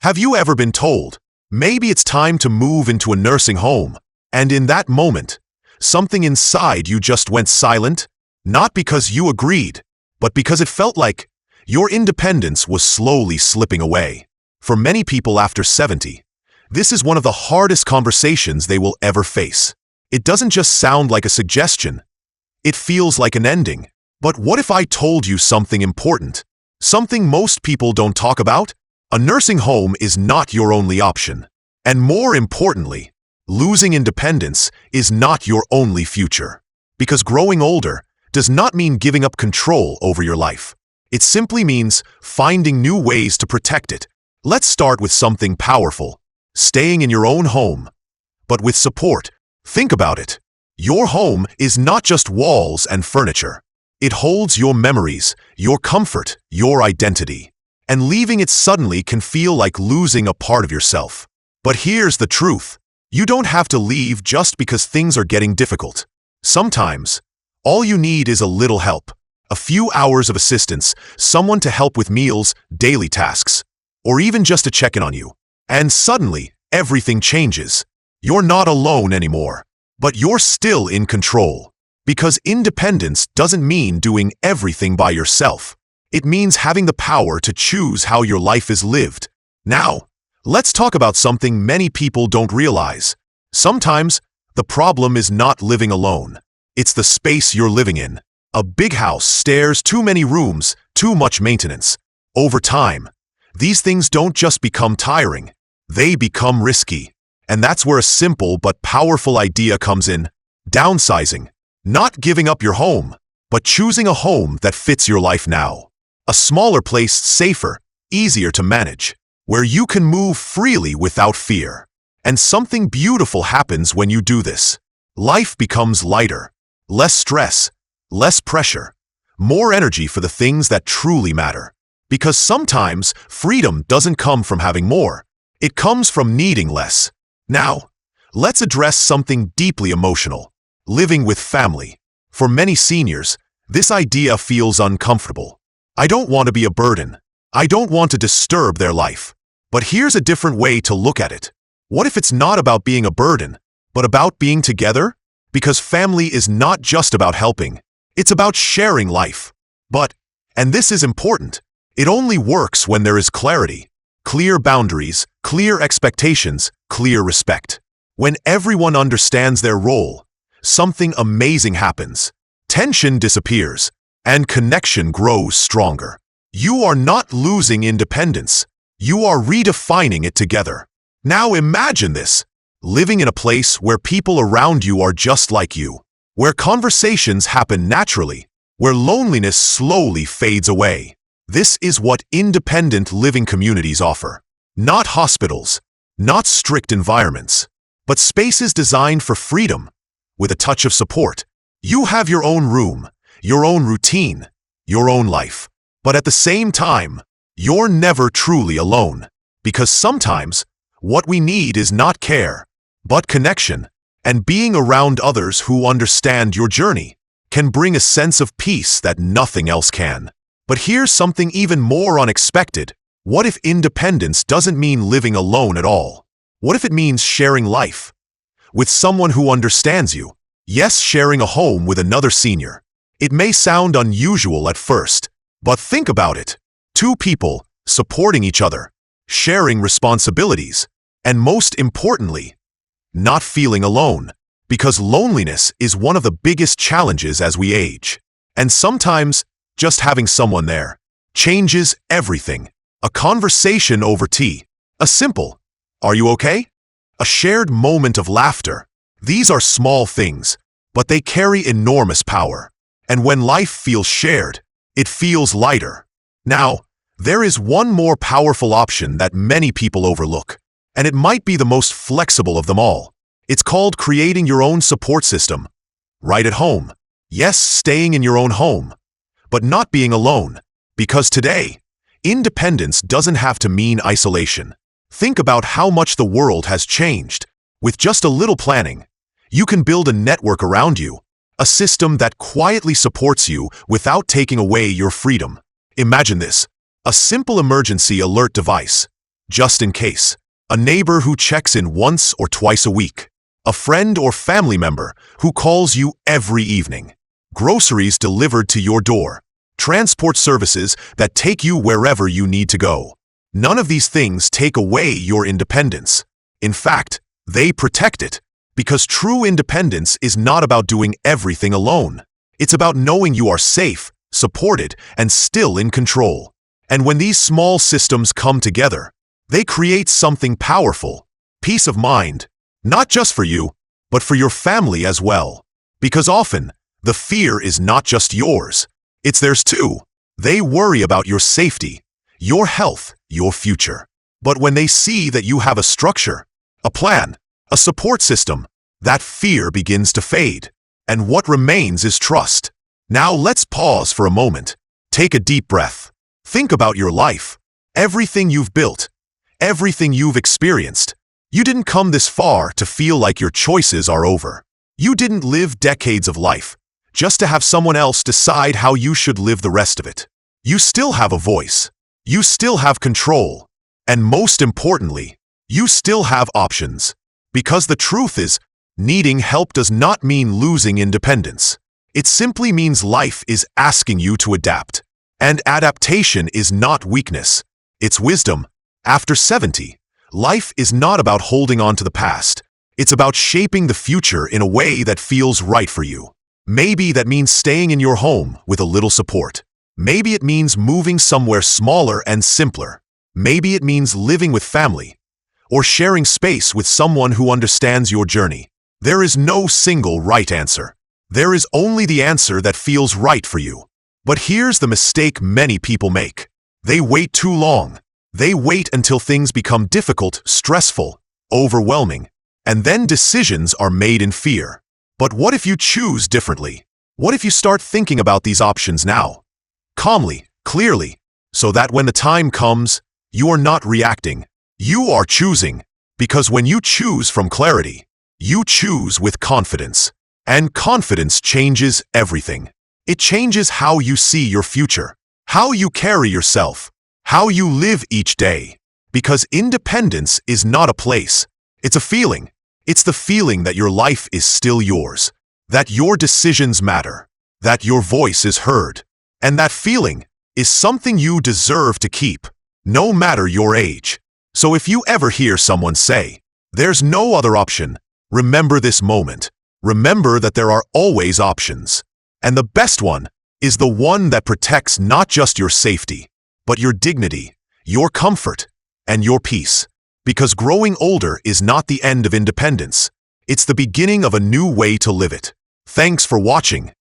Have you ever been told, maybe it's time to move into a nursing home, and in that moment, something inside you just went silent? Not because you agreed, but because it felt like your independence was slowly slipping away. For many people after 70, this is one of the hardest conversations they will ever face. It doesn't just sound like a suggestion. It feels like an ending. But what if I told you something important? Something most people don't talk about? A nursing home is not your only option. And more importantly, losing independence is not your only future. Because growing older does not mean giving up control over your life. It simply means finding new ways to protect it. Let's start with something powerful: staying in your own home, but with support. Think about it. Your home is not just walls and furniture. It holds your memories, your comfort, your identity. And leaving it suddenly can feel like losing a part of yourself. But here's the truth. You don't have to leave just because things are getting difficult. Sometimes, all you need is a little help. A few hours of assistance, someone to help with meals, daily tasks, or even just to check in on you. And suddenly, everything changes. You're not alone anymore, but you're still in control. Because independence doesn't mean doing everything by yourself. It means having the power to choose how your life is lived. Now, let's talk about something many people don't realize. Sometimes, the problem is not living alone. It's the space you're living in. A big house, stairs, too many rooms, too much maintenance. Over time, these things don't just become tiring. They become risky. And that's where a simple but powerful idea comes in: downsizing. Not giving up your home, but choosing a home that fits your life now. A smaller place, safer, easier to manage, where you can move freely without fear. And something beautiful happens when you do this. Life becomes lighter, less stress, less pressure, more energy for the things that truly matter. Because sometimes freedom doesn't come from having more. It comes from needing less. Now, let's address something deeply emotional: living with family. For many seniors, this idea feels uncomfortable. I don't want to be a burden. I don't want to disturb their life. But here's a different way to look at it. What if it's not about being a burden, but about being together? Because family is not just about helping. It's about sharing life. But, and this is important, it only works when there is clarity. Clear boundaries, clear expectations, clear respect. When everyone understands their role, something amazing happens. Tension disappears, and connection grows stronger. You are not losing independence. You are redefining it together. Now imagine this: living in a place where people around you are just like you, where conversations happen naturally, where loneliness slowly fades away. This is what independent living communities offer. Not hospitals, not strict environments, but spaces designed for freedom, with a touch of support. You have your own room, your own routine, your own life. But at the same time, you're never truly alone. Because sometimes, what we need is not care, but connection. And being around others who understand your journey can bring a sense of peace that nothing else can. But here's something even more unexpected. What if independence doesn't mean living alone at all? What if it means sharing life with someone who understands you? Yes, sharing a home with another senior. It may sound unusual at first, but think about it. Two people supporting each other, sharing responsibilities, and most importantly, not feeling alone. Because loneliness is one of the biggest challenges as we age. And sometimes, just having someone there changes everything. A conversation over tea, a simple "Are you okay?" a shared moment of laughter. These are small things, but they carry enormous power. And when life feels shared, it feels lighter. Now, there is one more powerful option that many people overlook, and it might be the most flexible of them all. It's called creating your own support system, right at home. Yes, staying in your own home, but not being alone. Because today, independence doesn't have to mean isolation. Think about how much the world has changed. With just a little planning, you can build a network around you, a system that quietly supports you without taking away your freedom. Imagine this: a simple emergency alert device. just in case. A neighbor who checks in once or twice a week. A friend or family member who calls you every evening. Groceries delivered to your door. Transport services that take you wherever you need to go. None of these things take away your independence. In fact, they protect it, because true independence is not about doing everything alone. It's about knowing you are safe, supported, and still in control. And when these small systems come together, they create something powerful, peace of mind, not just for you, but for your family as well. Because often, the fear is not just yours, it's theirs too. They worry about your safety, your health, your future. But when they see that you have a structure, a plan, a support system, that fear begins to fade. And what remains is trust. Now let's pause for a moment. Take a deep breath. Think about your life. Everything you've built. Everything you've experienced. You didn't come this far to feel like your choices are over. You didn't live decades of life just to have someone else decide how you should live the rest of it. You still have a voice. You still have control. And most importantly, you still have options. Because the truth is, needing help does not mean losing independence. It simply means life is asking you to adapt. And adaptation is not weakness. It's wisdom. After 70, life is not about holding on to the past. It's about shaping the future in a way that feels right for you. Maybe that means staying in your home with a little support. Maybe it means moving somewhere smaller and simpler. Maybe it means living with family, or sharing space with someone who understands your journey. There is no single right answer. There is only the answer that feels right for you. But here's the mistake many people make. They wait too long. They wait until things become difficult, stressful, overwhelming, and then decisions are made in fear. But what if you choose differently? What if you start thinking about these options now? Calmly, clearly, so that when the time comes, you are not reacting. You are choosing. Because when you choose from clarity, you choose with confidence. And confidence changes everything. It changes how you see your future, how you carry yourself, how you live each day. Because independence is not a place. It's a feeling. It's the feeling that your life is still yours, that your decisions matter, that your voice is heard. And that feeling is something you deserve to keep, no matter your age. So if you ever hear someone say, "There's no other option," remember this moment. Remember that there are always options. And the best one is the one that protects not just your safety, but your dignity, your comfort, and your peace. Because growing older is not the end of independence. It's the beginning of a new way to live it. Thanks for watching.